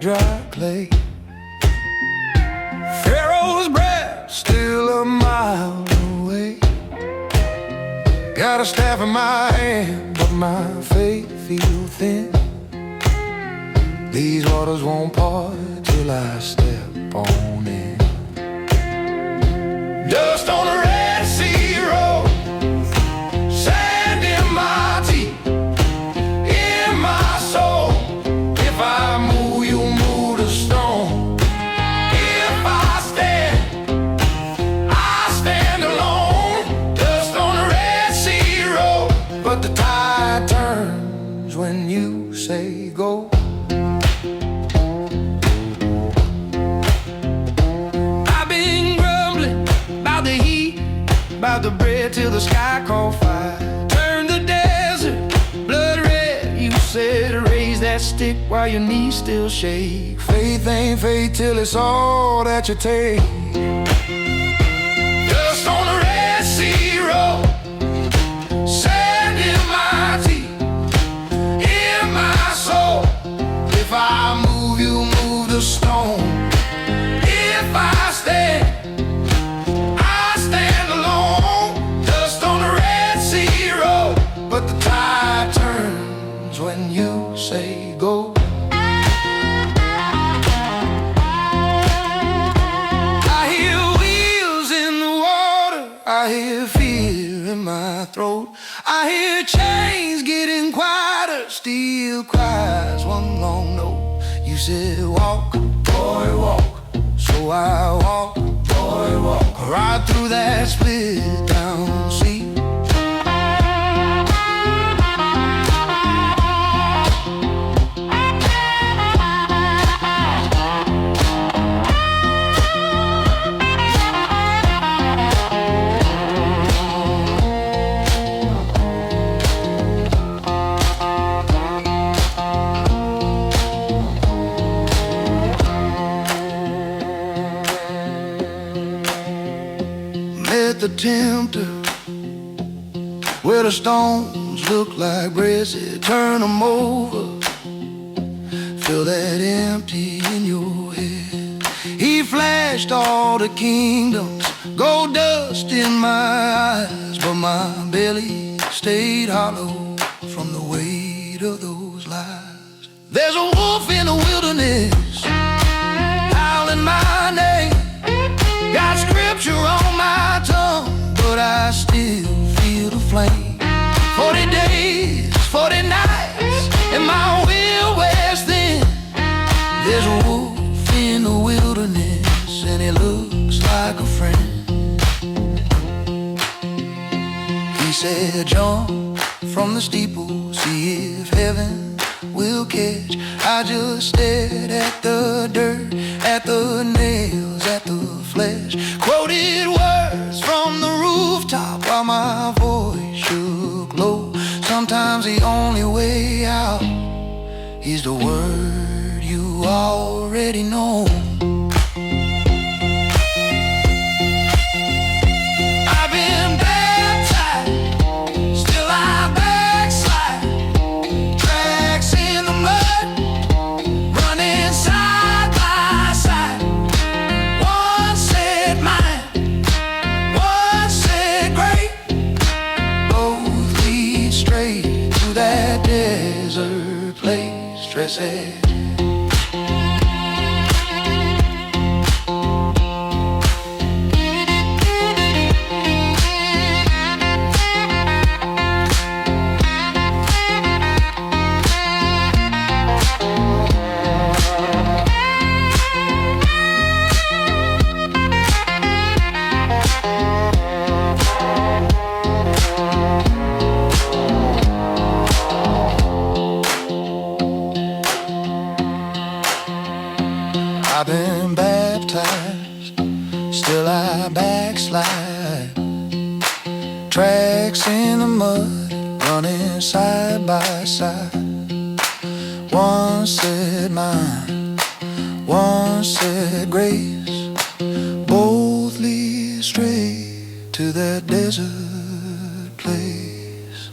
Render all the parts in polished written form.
dry clay. Pharaoh's breath still a mile away. Got a staff in my hand, but my faith feels thin. These waters won't part till I step on in. Dust on the Red Sea road, sand in my teeth, in my soul. If I move, you move the stone. If I stand alone. Dust on the Red Sea road, but the tide turns when you say go. About the bread till the sky caught fire. Turn the desert blood red. You said raise that stick while your knees still shake. Faith ain't faith till it's all that you take. Dust on the Red Sea road, sand in my teeth, in my soul. If I move, you move the stone. If I stand when you say go. I hear wheels in the water, I hear fear in my throat. I hear chains getting quieter, steel cries one long note. You said walk, boy, walk. So I walk, boy, walk. Right through that split down sea. The tempter, where the stones look like bread, said turn them over, feel that empty in your head. He flashed all the kingdoms, gold dust in my eyes, but my belly stayed hollow from the weight of those lies. There's a wolf in the wilderness, howling my name. Got scripture on my tongue, but I still feel the flame. 40 days, 40 nights, and my will wears thin. There's a wolf in the wilderness, and he looks like a friend. He said, jump from the steeple, see if heaven will catch. I just stared at the dirt, at the nails, at the flesh. Quoted words from the rooftop while my voice shook low. Sometimes the only way out is the word you already know. I've been baptized, still I backslide. Tracks in the mud, running side by side. One said mine, one said great. Both lead straight to that desert place. Dress it. I've been baptized, still I backslide. Tracks in the mud, running side by side. One said mine, one said grace. Both lead straight to that desert place.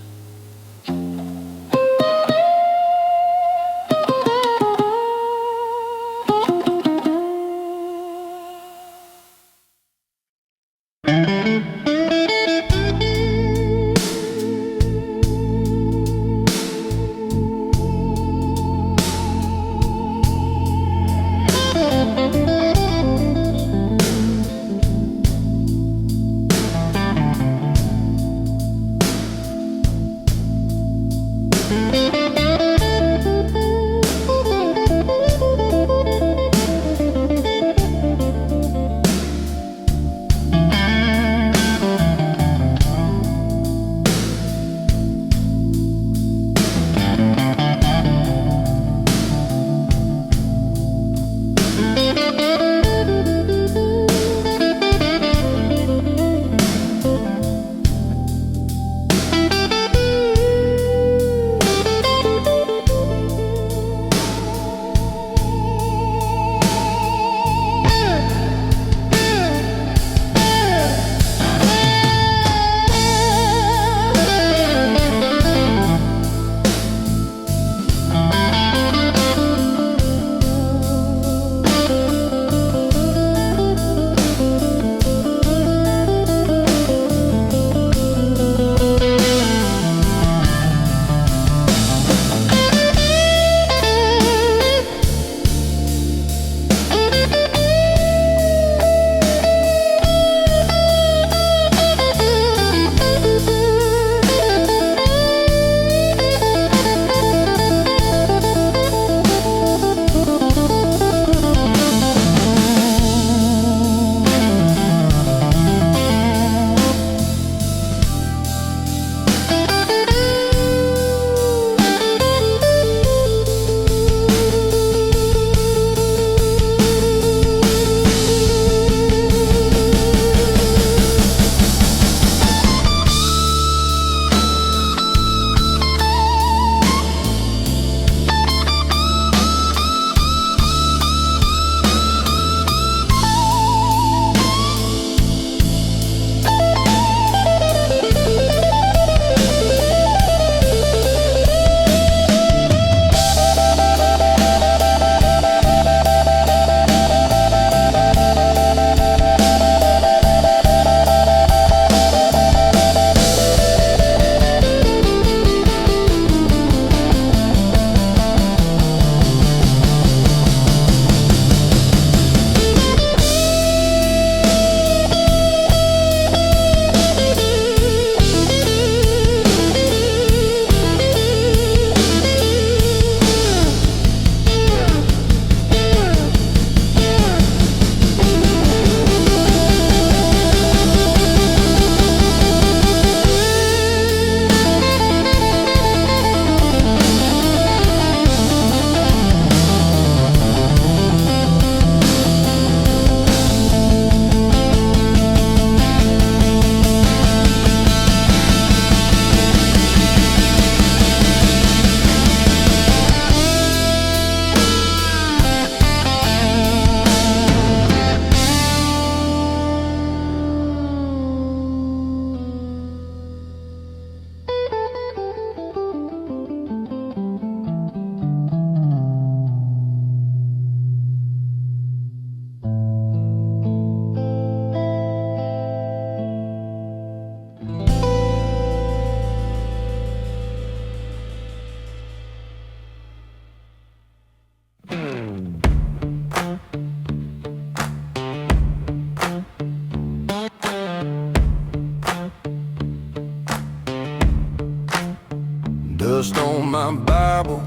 Dust on my Bible,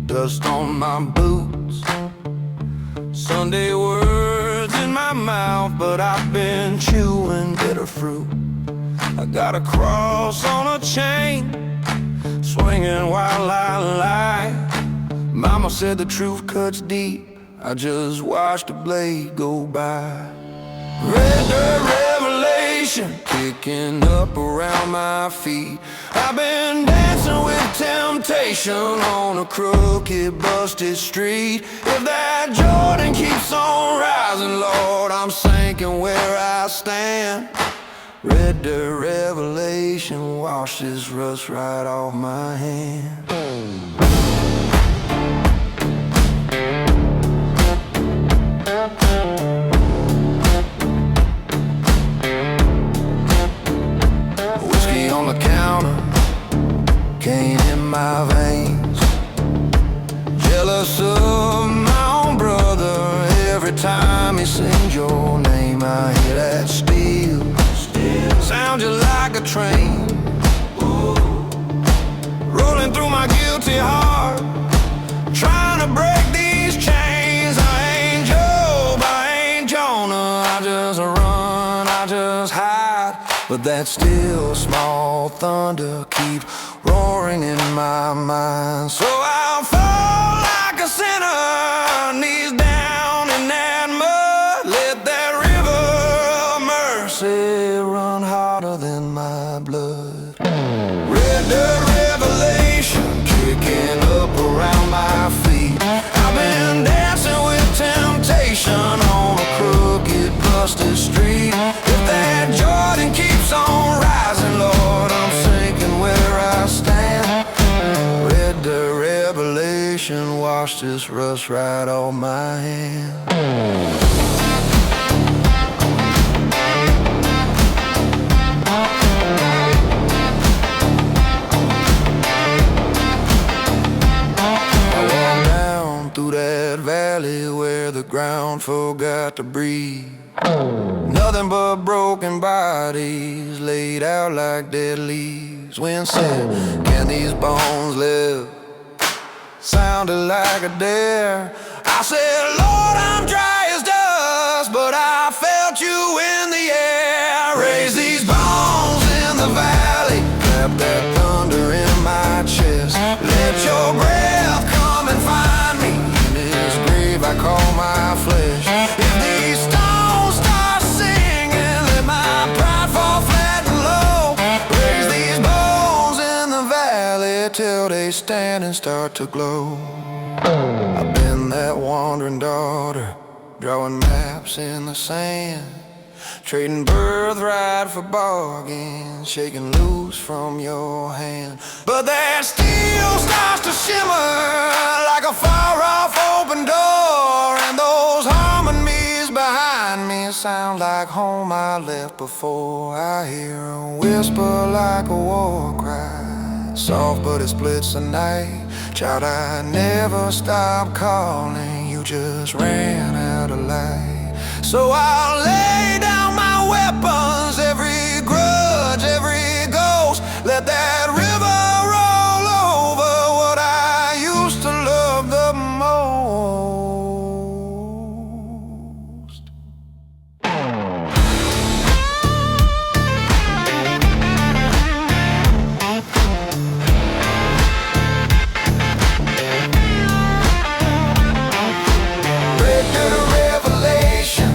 dust on my boots, Sunday words in my mouth, but I've been chewing bitter fruit. I got a cross on a chain, swinging while I lie. Mama said the truth cuts deep, I just watched the blade go by. Read the revelation kicking up around my feet. I've been dancing with temptation on a crooked, busted street. If that Jordan keeps on rising, Lord, I'm sinking where I stand. Read the revelation, wash this rust right off my hand. Whiskey on the counter, cane in my veins. Jealous of my own brother, every time he sings your name I hear that steel sound just like a train. Ooh. Rolling through my guilty heart, trying to break these chains. I ain't Job, I ain't Jonah, I just run, I just hide. But that still small thunder keeps roaring in my mind. So I'll fall like a sinner, knees down in that mud. Let that river of mercy run harder than my blood. Read the revelation kicking up around my feet. I've been dancing with temptation on a crooked, busted street. If that Jordan keeps on rising, Lord, I'm sinking where I stand. Read the revelation, wash this rust right off my hand. Through that valley where the ground forgot to breathe. Nothing but broken bodies laid out like dead leaves. When said, can these bones live? Sounded like a dare. I said, Lord, I'm dry as dust, but I felt you in the air. Raise these bones in the valley, clap that thunder in my chest. Let your breath come and find me. I call my flesh. If these stones start singing, let my pride fall flat and low. Raise these bones in the valley till they stand and start to glow. I've been that wandering daughter, drawing maps in the sand, trading birthright for bargain, shaking loose from your hand. But that steel starts to shimmer like a far-off open door, and those harmonies behind me sound like home I left before. I hear a whisper like a war cry, soft but it splits the night. Child, I never stopped calling, you just ran out of light. So I'll lay down my weapons, every grudge, every ghost. Let that river roll over what I used to love the most. Read the revelation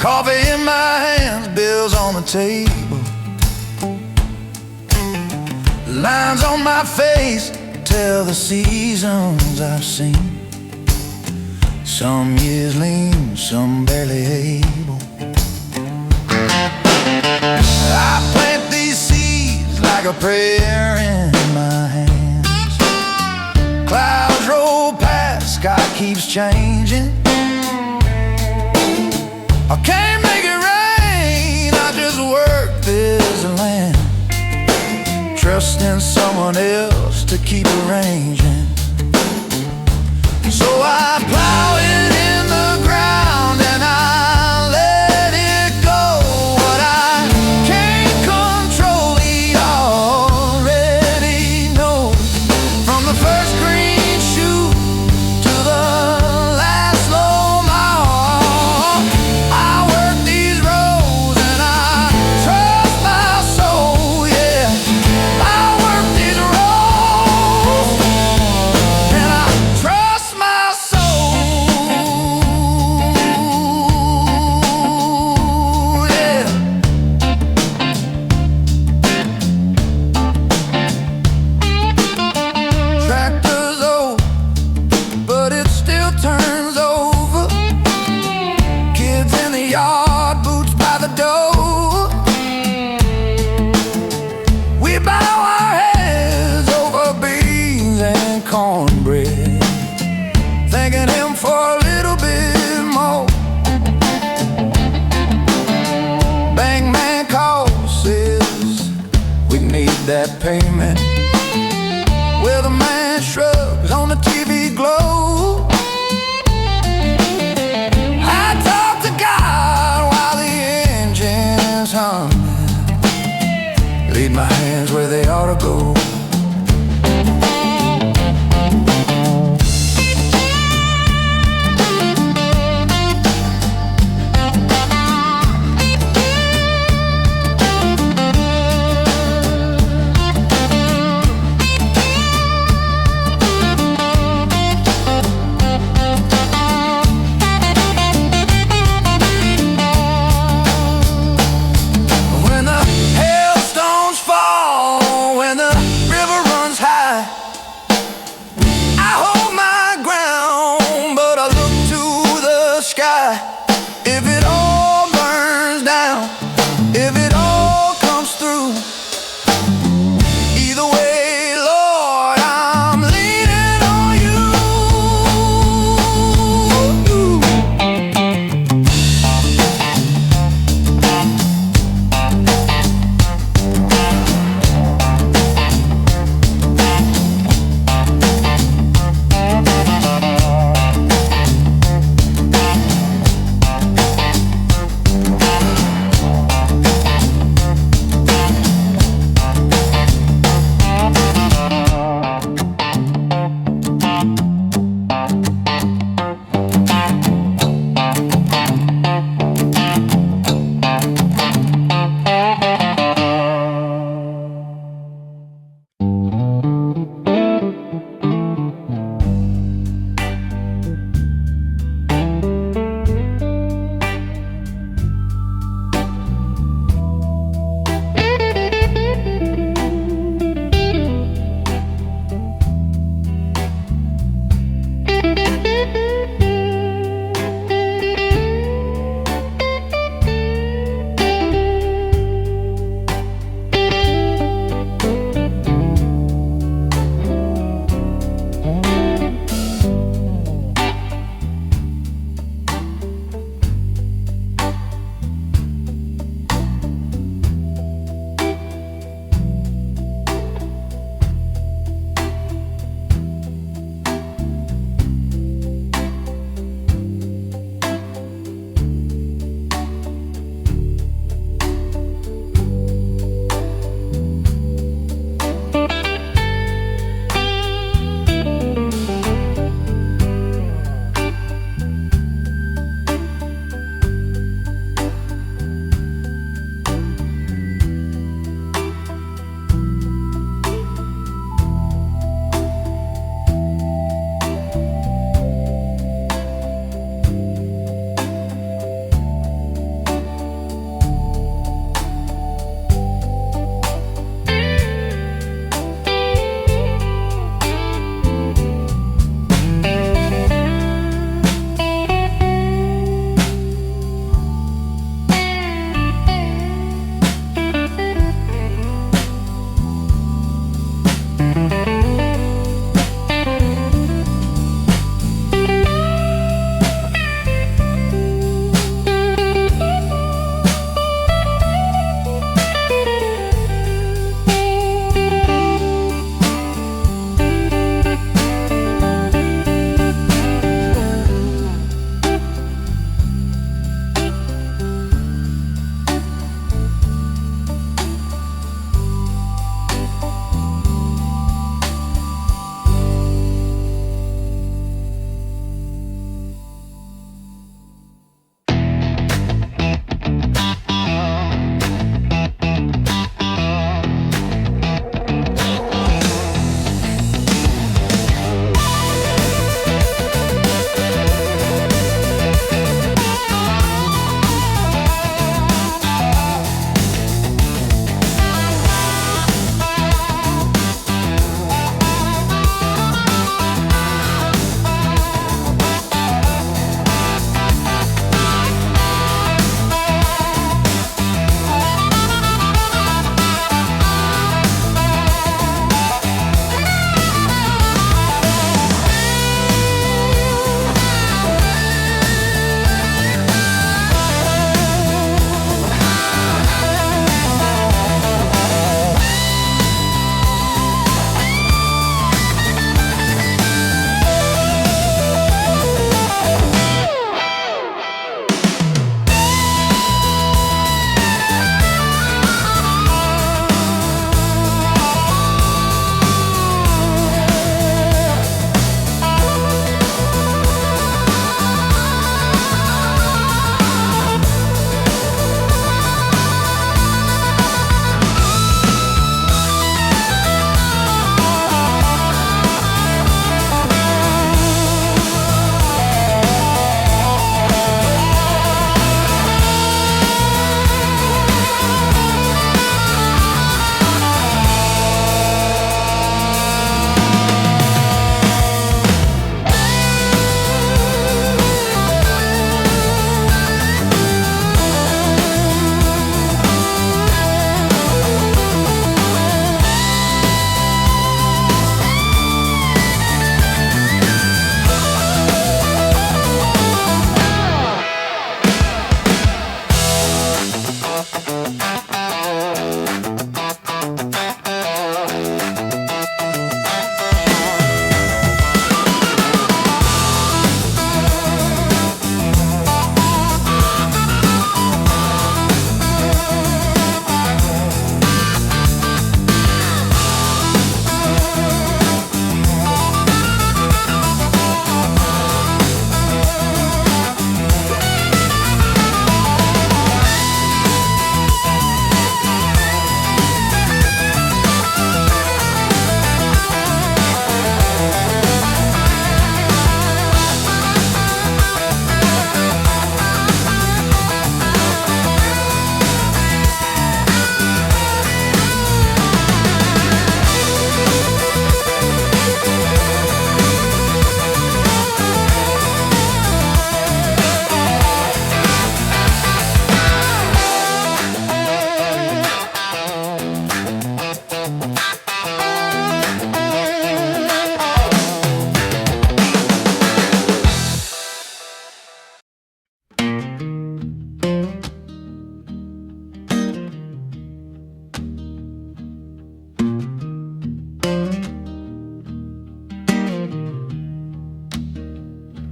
Coffee in my hands, bills on the table, lines on my face tell the seasons I've seen. Some years lean, some barely able. I plant these seeds like a prayer in my hands. Clouds roll past, sky keeps changing. I can't make it rain, I just work this land, trusting someone else to keep arranging. So I plow it in the ground and I let it go. What I can't control, he already knows. From the first green shoot to the last low mile, I work these roads and I trust my soul, yeah. I work these roads and I trust my soul, yeah. Tractor's old, but it still turns over. Kids in the yard, boots by the door. We bow our heads over beans and cornbread, thanking him for a little bit more. Bank man calls, says we need that payment. Well, the man shrugs on the TV globe. I talk to God while the engine's humming, lead my hands where they ought to go.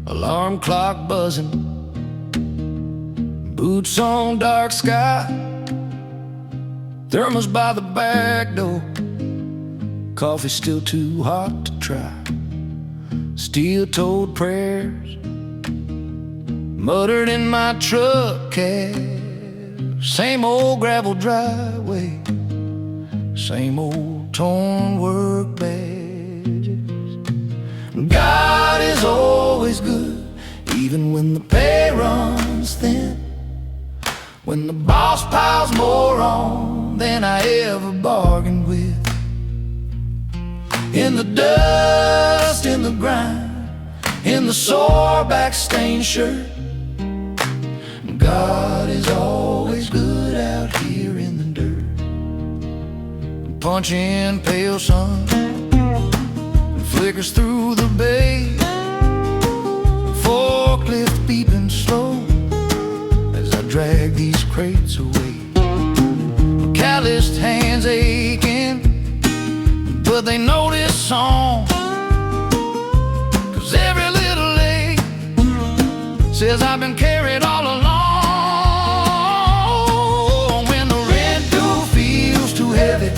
alarm clock buzzing, boots on dark sky, thermos by the back door, coffee still too hot to try, steel-toed prayers muttered in my truck cab, same old gravel driveway, same old torn work badges. God is always good, even when the pay runs thin, when the boss piles more on than I ever bargained with. In the dust, in the grind, in the sore back stained shirt, God is always good out here in the dirt. Punching pale sun flickers through the bay, forklift beeping slow as I drag these crates away. Calloused hands aching, but they know this song, 'cause every little ache says I've been carried all along. When the rent due feels too heavy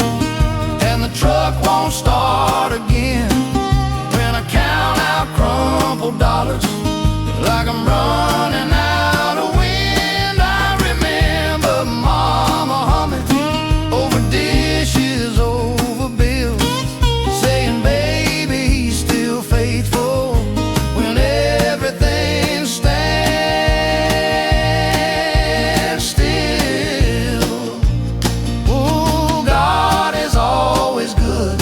and the truck won't start again, when I count out crumpled dollars like I'm running out of wind, I remember Mama humming over dishes, over bills, saying, baby, he's still faithful when everything stands still. Oh, God is always good.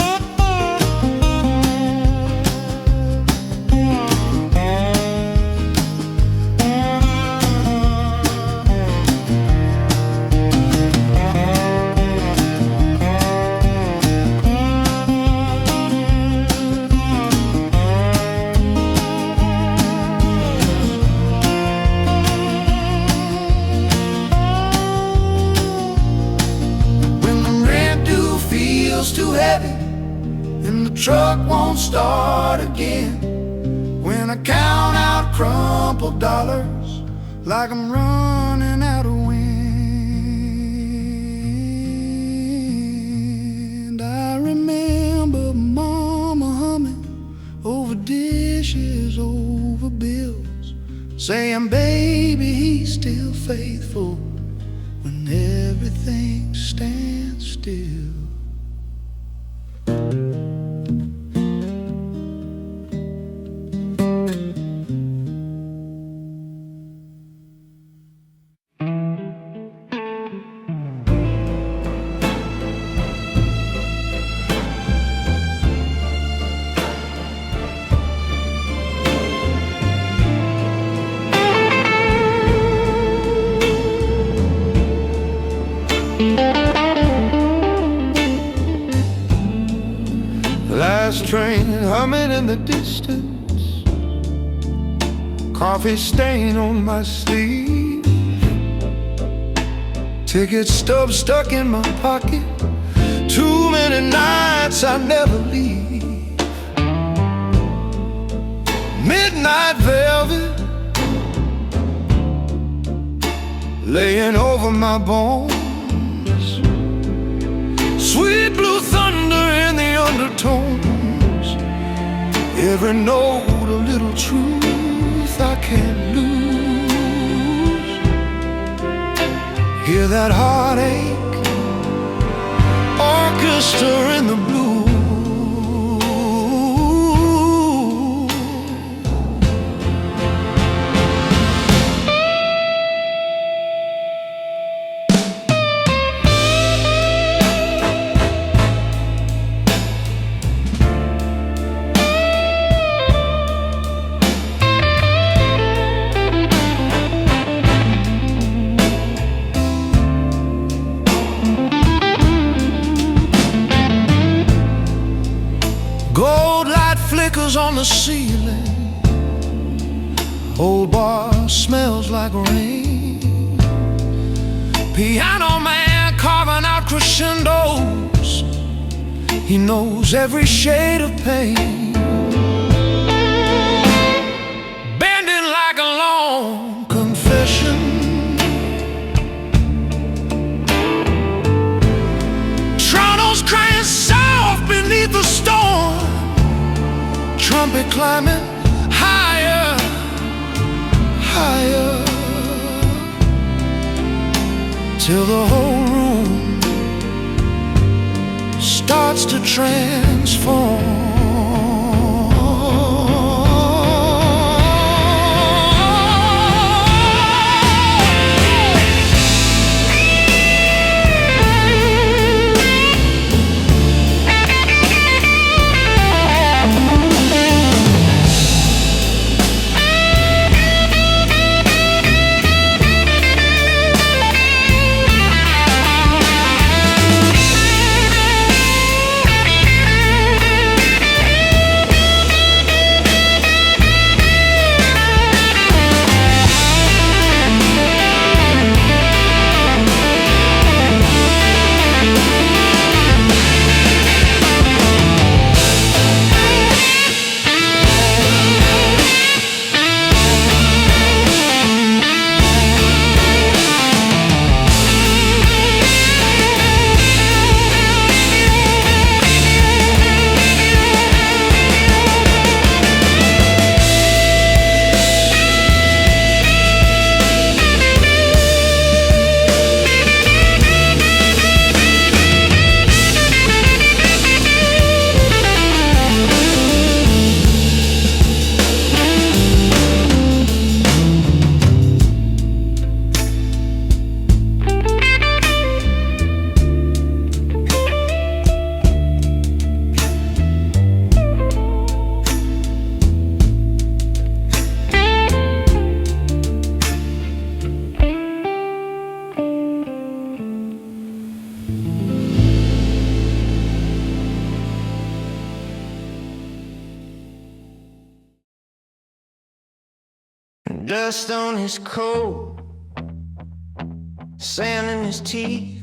Too heavy and the truck won't start again, when I count out crumpled dollars like I'm running out of wind, I remember Mama humming over dishes, over bills, saying, baby, he's still faithful when everything stands still. Last train humming in the distance, coffee stain on my sleeve, ticket stub stuck in my pocket, too many nights I never leave. Midnight velvet laying over my bones, sweet blue thunder in the undertones, every note a little truth I can't lose. Hear that heartache orchestra in the blue. Gold light flickers on the ceiling, old bar smells like rain, piano man carving out crescendos, he knows every shade of pain. be climbing higher, higher, till the whole room starts to transform. Dust on his coat, sand in his teeth,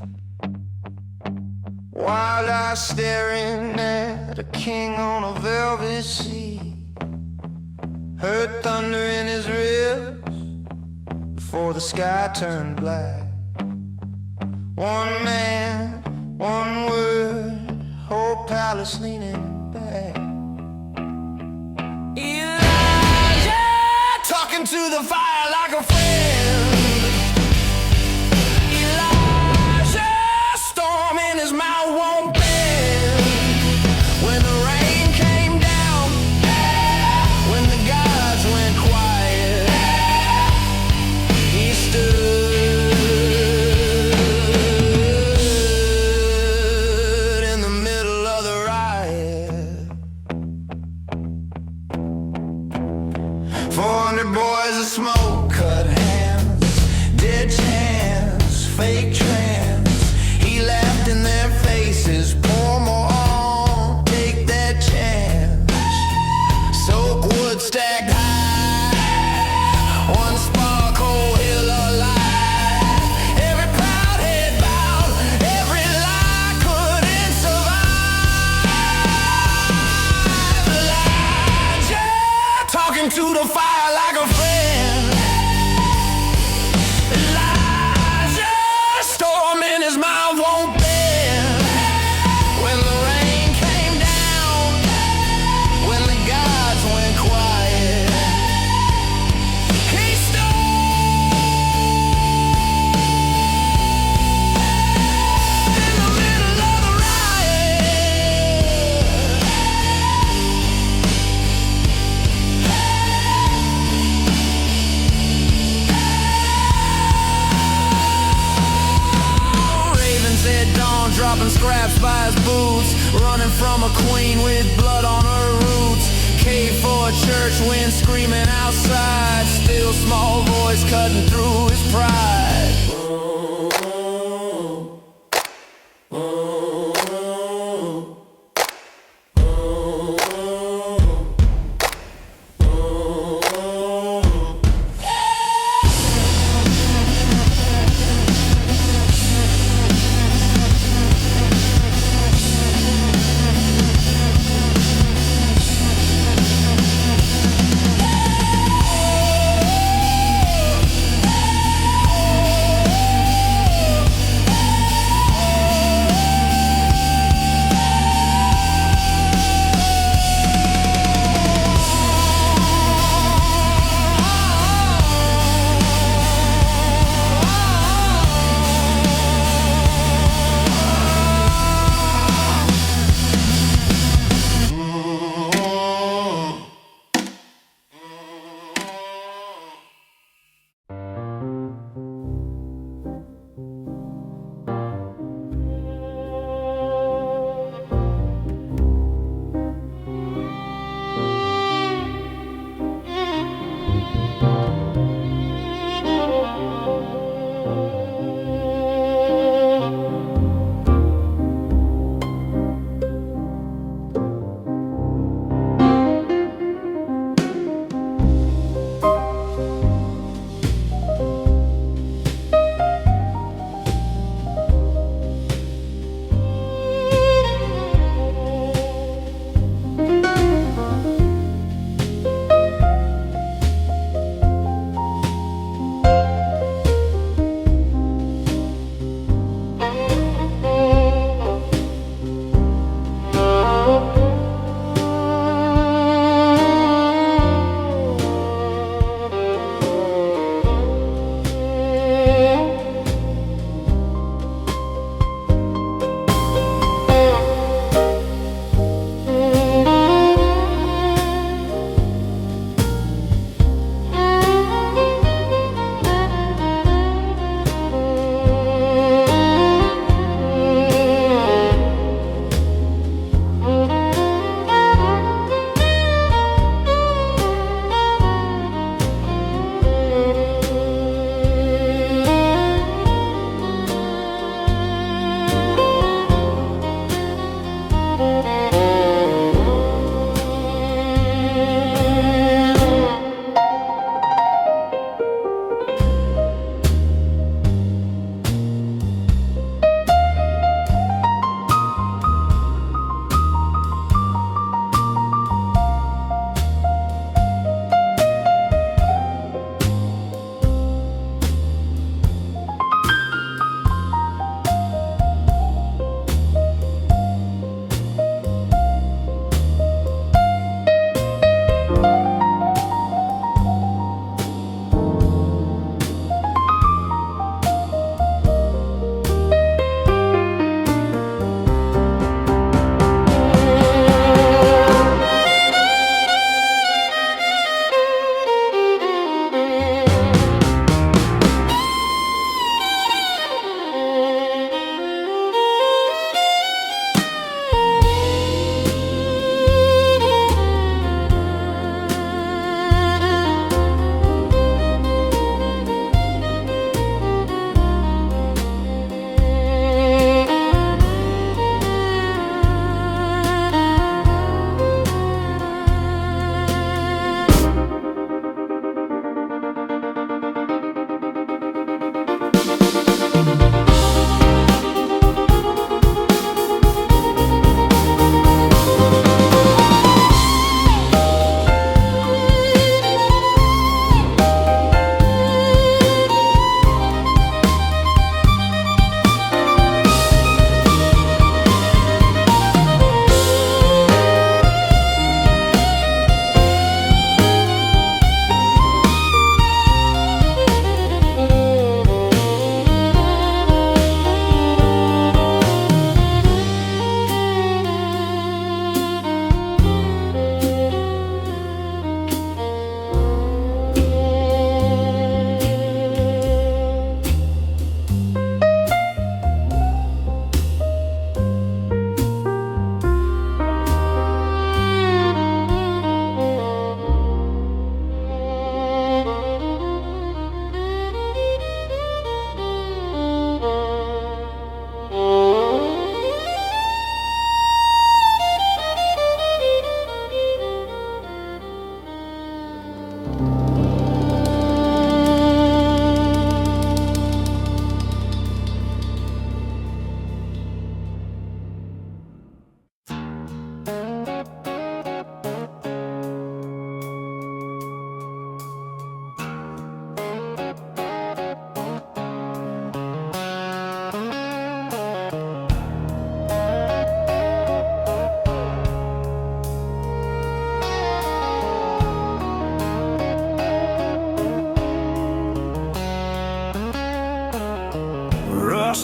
wild eyes staring at a king on a velvet seat. Heard thunder in his ribs before the sky turned black. One man, one word, whole palace leaning back. Talking to the fire like a friend. Elijah, storm in his mouth won't bend. When the rain came down, when the gods went quiet, he stood in the middle of the riot. 400 boys of smoke, cut hands, ditch hands, fake trans. He laughed in their faces, pour more on, take that chance. Soak wood stacked high, one sparkle hill alive. Every proud head bowed, every lie couldn't survive. Elijah, talking to the fire like a friend. Elijah, storm in his mouth won't bend. When the rain came down, when the gods went quiet, he stood in the middle of the dropping scraps by his boots, running from a queen with blood on her roots. Cave for a church wind screaming outside, still small voice cutting through his pride.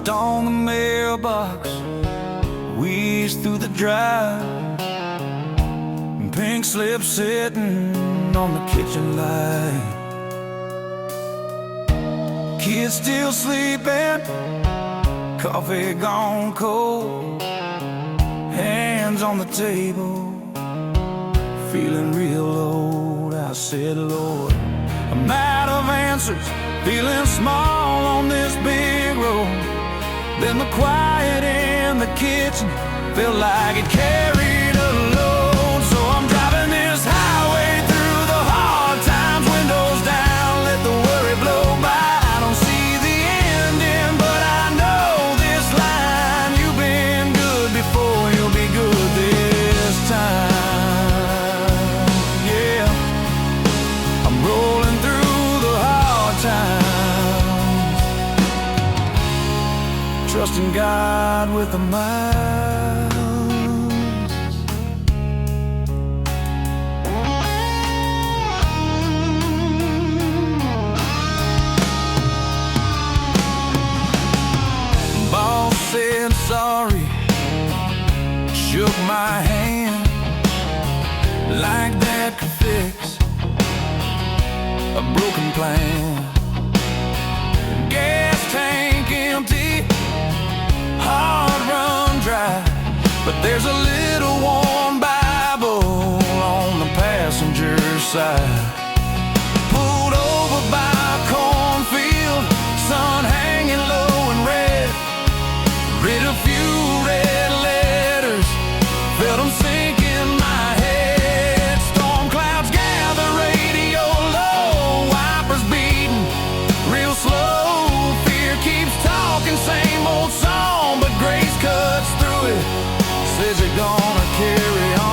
Left on the mailbox, wheezed through the drive, and pink slip sitting on the kitchen light. Kids still sleeping, coffee gone cold, hands on the table, feeling real old. I said, Lord, I'm out of answers, feeling small on this big road. Then the quiet in the kitchen felt like it carried a load. So I'm driving this highway through the hard times, windows down, let the worry blow by. I don't see the ending, but I know this line: you've been good before, you'll be good this time. Yeah, I'm rolling through the hard times, trusting God with a miles. Boss said sorry, shook my hand, like that could fix a broken plan. Gas tank empty, hard run dry, but there's a little worn Bible on the passenger side. Pulled over by a cornfield, sun hanging low and red. Read a few red letters, felt them sink in my head. Storm clouds gather, radio low, wipers beating real slow. Fear keeps talking, same old song, but grace cuts through it, says you're gonna carry on.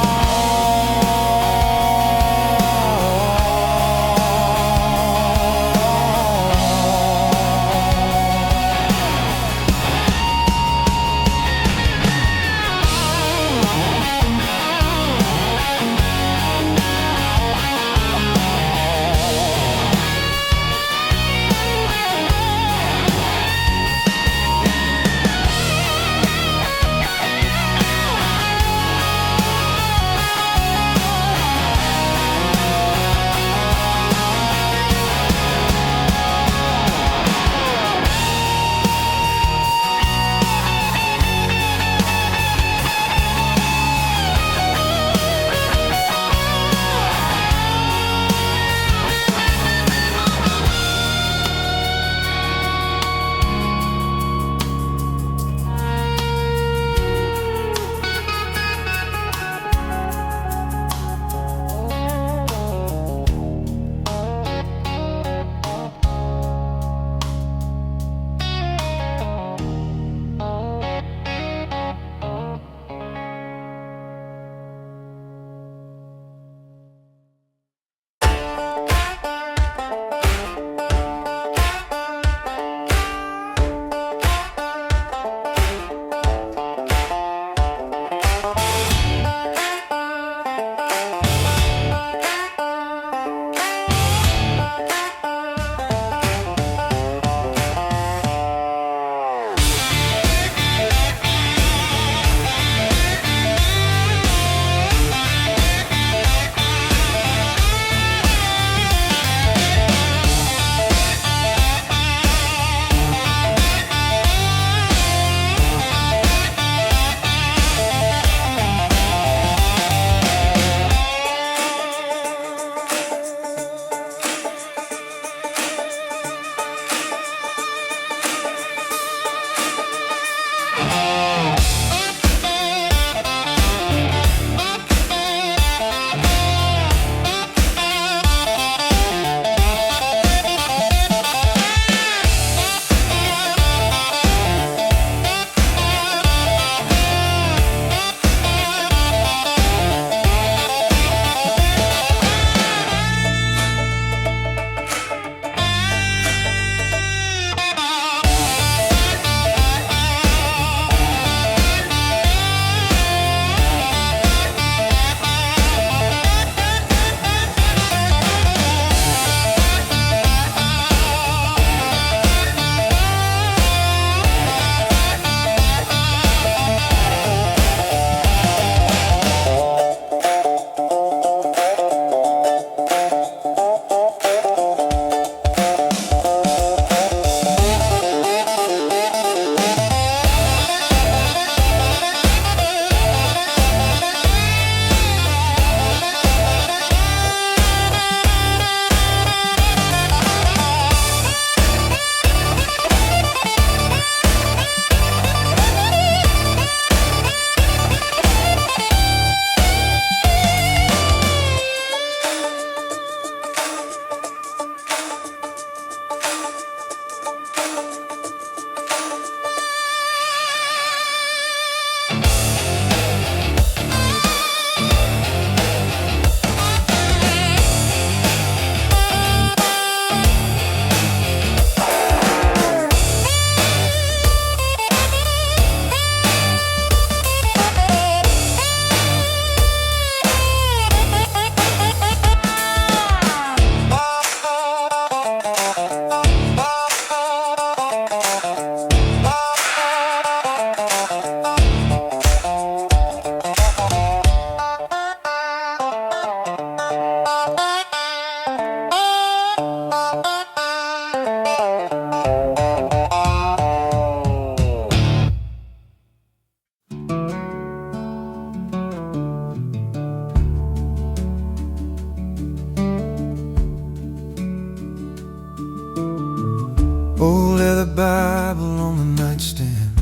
Old leather Bible on the nightstand,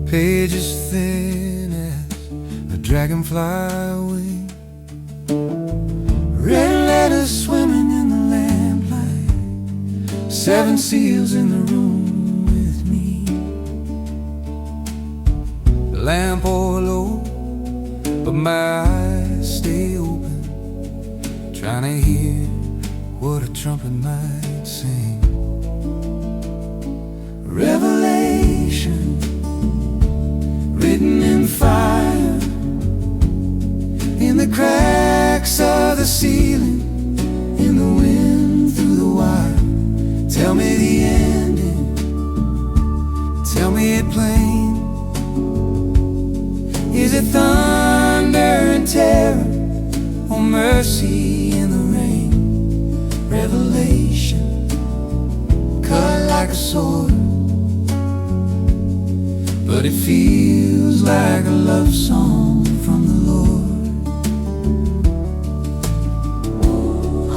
pages thin as a dragonfly wing, red letters swimming in the lamplight, 7 seals in the room with me. The lamp oil low, but my eyes stay open, trying to hear what a trumpet might sing. Revelation written in fire, in the cracks of the ceiling, in the wind through the wire. Tell me the ending, tell me it plain. Is it thunder and terror, or mercy in the rain? Revelation, cut like a sword, but it feels like a love song from the Lord.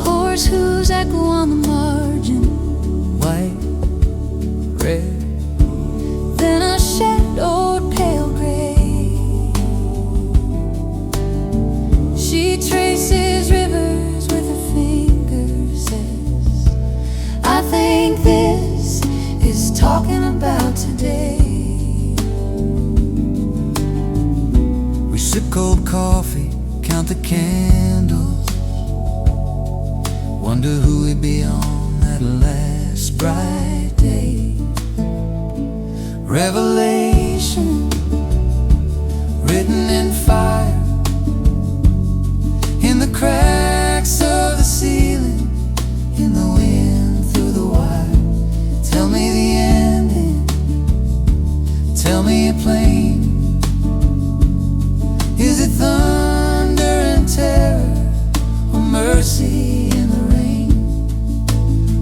Horse hooves echo on the margin, White, red, then a shadowed pale gray. She traces rivers with her fingers, says, I think this is talking about today. we sip cold coffee, count the candles, wonder who we'd be on that last bright day. Revelation written in fire, in the cracks of the ceiling, in the wind through the wire. Tell me the ending, tell me it plain. Is it thunder and terror, or mercy in the rain?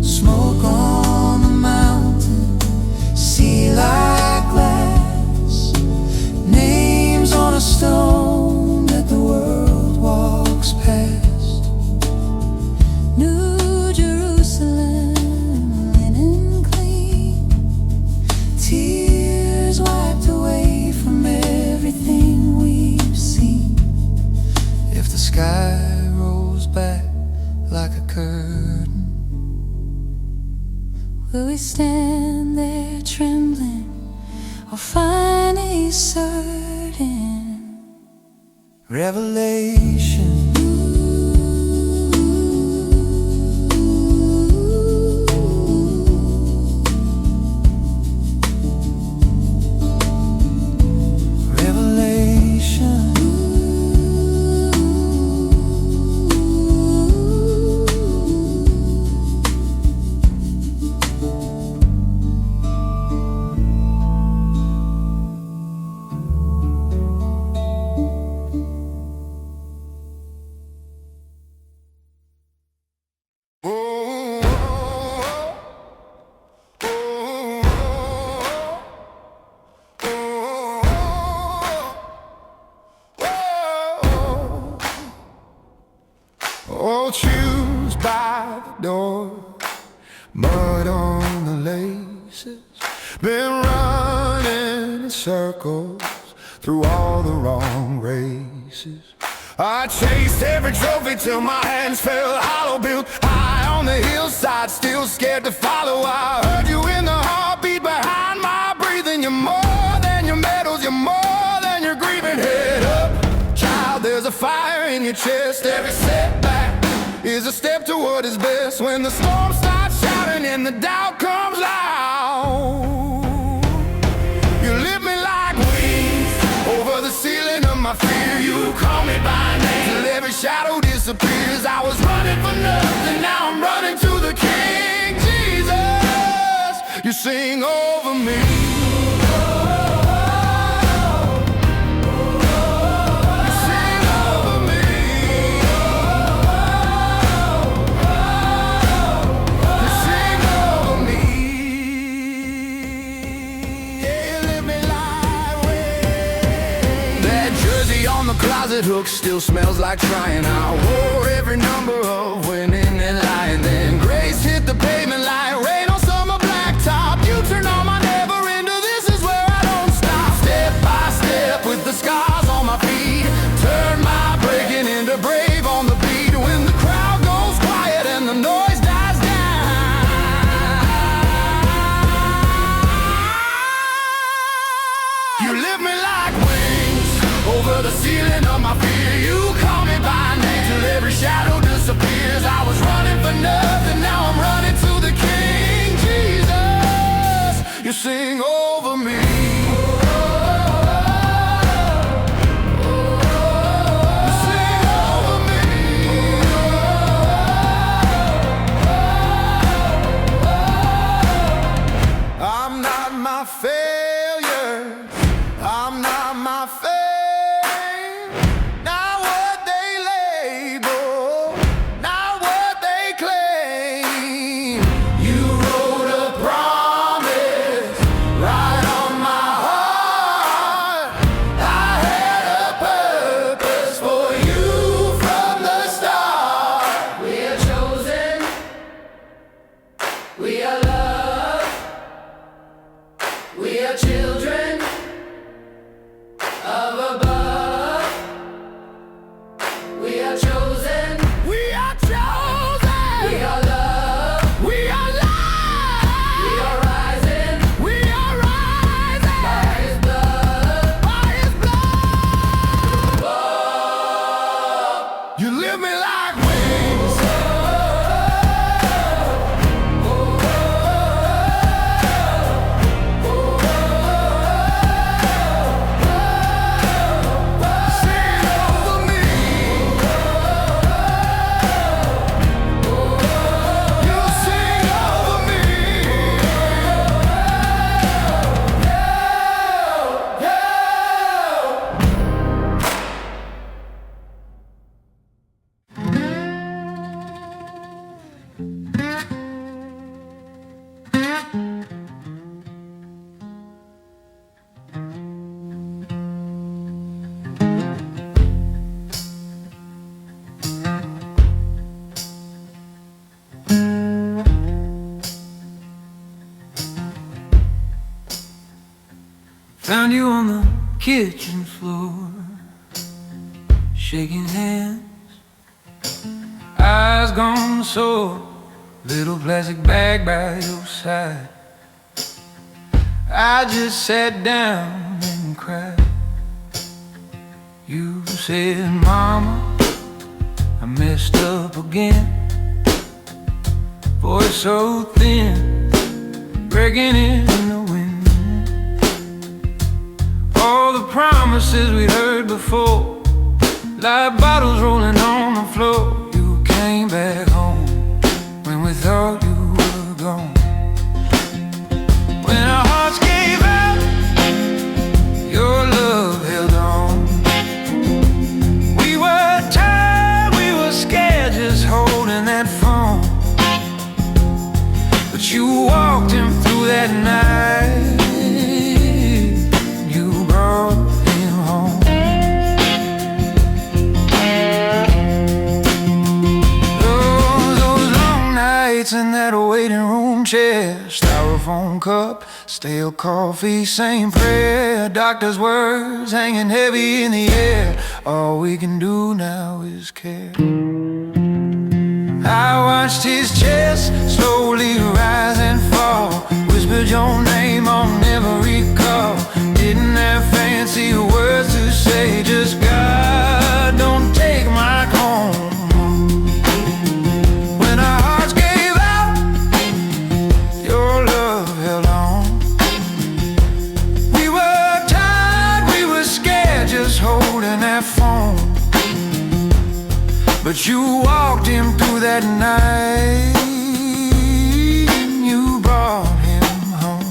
Smoke on the mountain, sea like glass, names on a stone that the world walks past. New Jerusalem, linen clean, tears wiped away from everything we've seen. If the sky rolls back like a curtain, Will we stand there trembling, or finally certain? revelation revelation. Old shoes by the door, mud on the laces, been running in circles through all the wrong races. I chased every trophy till my hands felt hollow, built high on the hillside, still scared to follow. I heard you in the heartbeat behind my breathing. You're more than your medals, you're more than your grieving. Head up, child, there's a fire in your chest. Every setback is a step to what is best. When the storm starts shouting and the doubt comes loud, you lift me like wings over the ceiling of my fear. You call me by name till every shadow disappears. I was running for nothing, now I'm running to the King. Jesus, you sing over me. You sing over me. bullet hook still smells like trying. I wore every number of winning and lying. Then grace hit the pavement like rain on summer blacktop. You turn on my never into this is where I don't stop. Step by step with the scars on my feet, turn my breaking into brave on the beat. When the crowd goes quiet and the noise dies down, you lift me like wings over the ceiling of my fear. You call me by name till every shadow disappears. I was running for nothing, now I'm running to the King. Jesus, you sing over me. You sing over me. I'm not my failure, I'm not my fame, not what they label, not what they claim. You wrote a promise right on my heart. I had a purpose for you from the start. We are chosen, we are loved, we are children of above. We are chosen. We are chosen. We are loved. We are loved. We are rising. We are rising. By His blood. By His blood. Oh, you lift me like wings. Sing over me. You sing over me. Found you on the kitchen floor, shaking hands, eyes gone sore, little plastic bag by your side. I just sat down and cried. You said, Mama, I messed up again. Voice so thin, breaking in the wind. All the promises we'd heard before, like bottles rolling on the floor. You came back home when we thought you were gone. When our hearts gave out, your love held on. We were tired, we were scared, just holding that phone. But you walked him through that night. You brought him home. Oh, those long nights in that waiting room chair, styrofoam cup, stale coffee, same prayer, doctor's words hanging heavy in the air. All we can do now is care. I watched his chest slowly rise and fall, whispered your name I'll never recall. Didn't have fancy words to say, just God, don't take my home. When our hearts gave out, your love held on. We were tired, we were scared, just holding that phone. But you walked him through that night. You brought him home.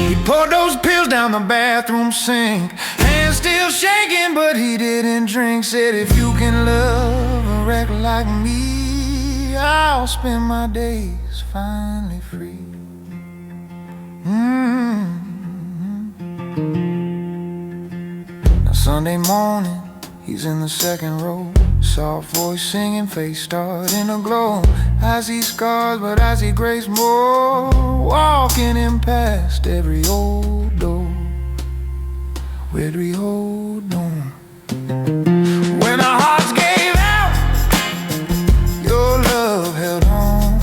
He poured those pills down the bathroom sink, hands still shaking, but he didn't drink. Said, if you can love a wreck like me, I'll spend my days finally free. Now Sunday morning, he's in the second row, soft voice singing, face starting to glow. I see scars, but I see grace more, walking him past every old door, every old door. When our hearts gave out, your love held on.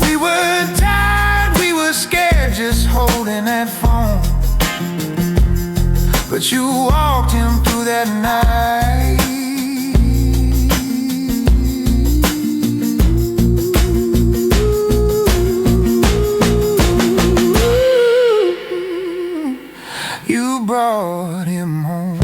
We were tired, we were scared, just holding that phone. But you walked him through that night. You brought him home.